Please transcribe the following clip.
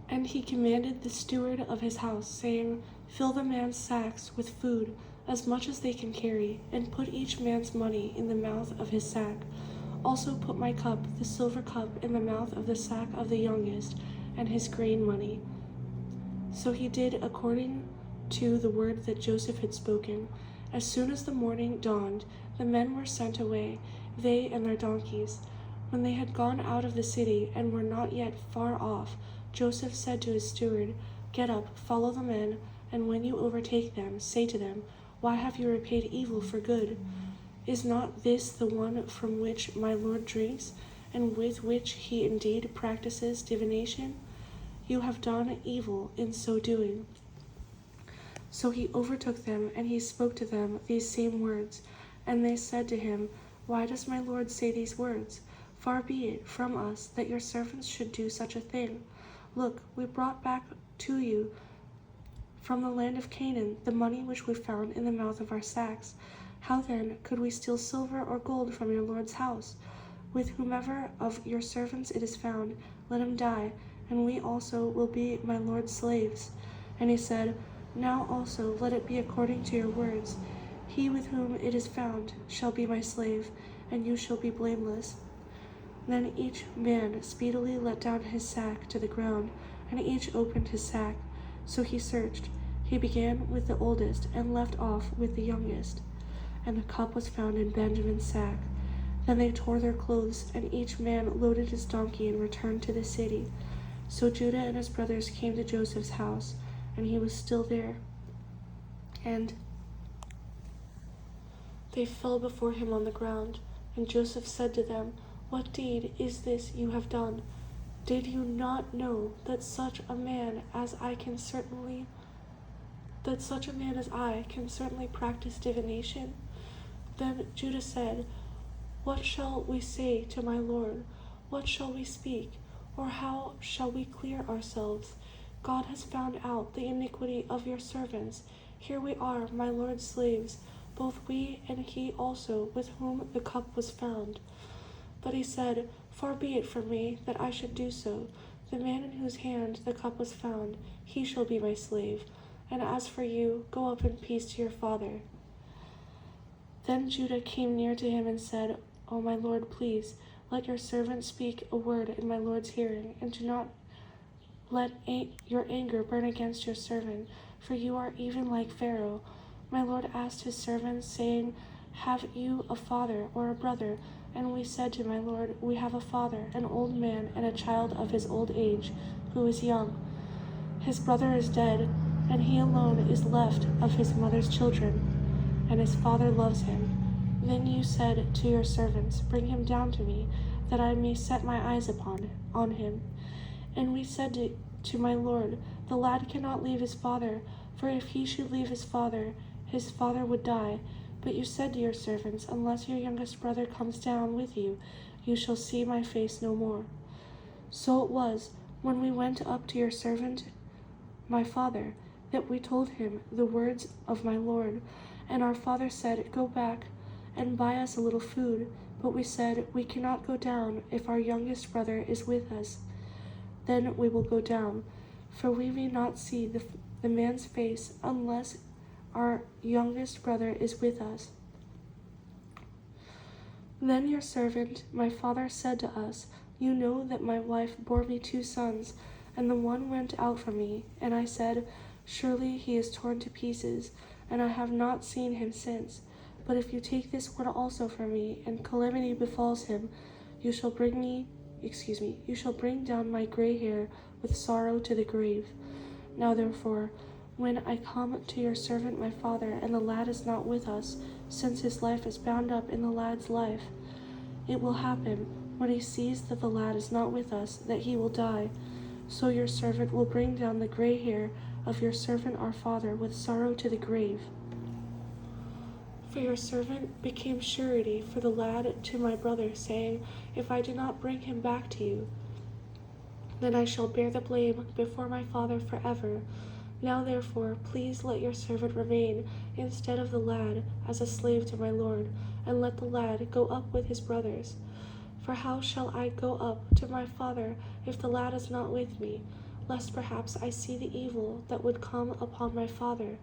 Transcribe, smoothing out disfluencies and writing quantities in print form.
And he commanded the steward of his house, saying, Fill the man's sacks with food, as much as they can carry, and put each man's money in the mouth of his sack. Also put my cup, the silver cup, in the mouth of the sack of the youngest, and his grain money. So he did according to the word that Joseph had spoken. As soon as the morning dawned, the men were sent away, they and their donkeys. When they had gone out of the city and were not yet far off, Joseph said to his steward, Get up, follow the men, and when you overtake them, say to them, Why have you repaid evil for good? Is not this the one from which my Lord drinks, and with which he indeed practices divination? You have done evil in so doing. So he overtook them, and he spoke to them these same words. And they said to him, Why does my Lord say these words? Far be it from us that your servants should do such a thing. Look, we brought back to you from the land of Canaan the money which we found in the mouth of our sacks. How then could we steal silver or gold from your Lord's house? With whomever of your servants it is found, let him die, and we also will be my Lord's slaves. And he said, Now also let it be according to your words. He with whom it is found shall be my slave, and you shall be blameless. Then each man speedily let down his sack to the ground, and each opened his sack. So he searched. He began with the oldest, and left off with the youngest. And the cup was found in Benjamin's sack. Then they tore their clothes, and each man loaded his donkey and returned to the city. So Judah and his brothers came to Joseph's house, and he was still there. And they fell before him on the ground. And Joseph said to them, What deed is this you have done? Did you not know that such a man as I can certainly practice divination? Then Judah said, What shall we say to my Lord? What shall we speak? Or how shall we clear ourselves? God has found out the iniquity of your servants. Here we are, my Lord's slaves, both we and he also with whom the cup was found. But he said, Far be it from me that I should do so. The man in whose hand the cup was found, he shall be my slave. And as for you, go up in peace to your father. Then Judah came near to him and said, O my Lord, please, let your servant speak a word in my Lord's hearing, and do not let your anger burn against your servant, for you are even like Pharaoh. My Lord asked his servants, saying, Have you a father or a brother? And we said to my Lord, We have a father, an old man, and a child of his old age, who is young. His brother is dead, and he alone is left of his mother's children, and his father loves him. Then you said to your servants, Bring him down to me, that I may set my eyes on him. And we said to my Lord, The lad cannot leave his father, for if he should leave his father would die. But you said to your servants, Unless your youngest brother comes down with you, you shall see my face no more. So it was, when we went up to your servant, my father, that we told him the words of my Lord. And our father said, Go back and buy us a little food. But we said, We cannot go down if our youngest brother is with us. Then we will go down, for we may not see the man's face unless our youngest brother is with us. Then your servant, my father, said to us, You know that my wife bore me 2 sons, and the one went out from me. And I said, Surely he is torn to pieces, and I have not seen him since. But if you take this word also from me, and calamity befalls him, you shall bring down my gray hair with sorrow to the grave. Now therefore, when I come to your servant my father, and the lad is not with us, since his life is bound up in the lad's life, it will happen, when he sees that the lad is not with us, that he will die. So your servant will bring down the gray hair of your servant our father with sorrow to the grave. For your servant became surety for the lad to my brother, saying, If I do not bring him back to you, then I shall bear the blame before my father forever. Now therefore, please let your servant remain instead of the lad as a slave to my Lord, and let the lad go up with his brothers. For how shall I go up to my father if the lad is not with me? lest perhaps I see the evil that would come upon my father.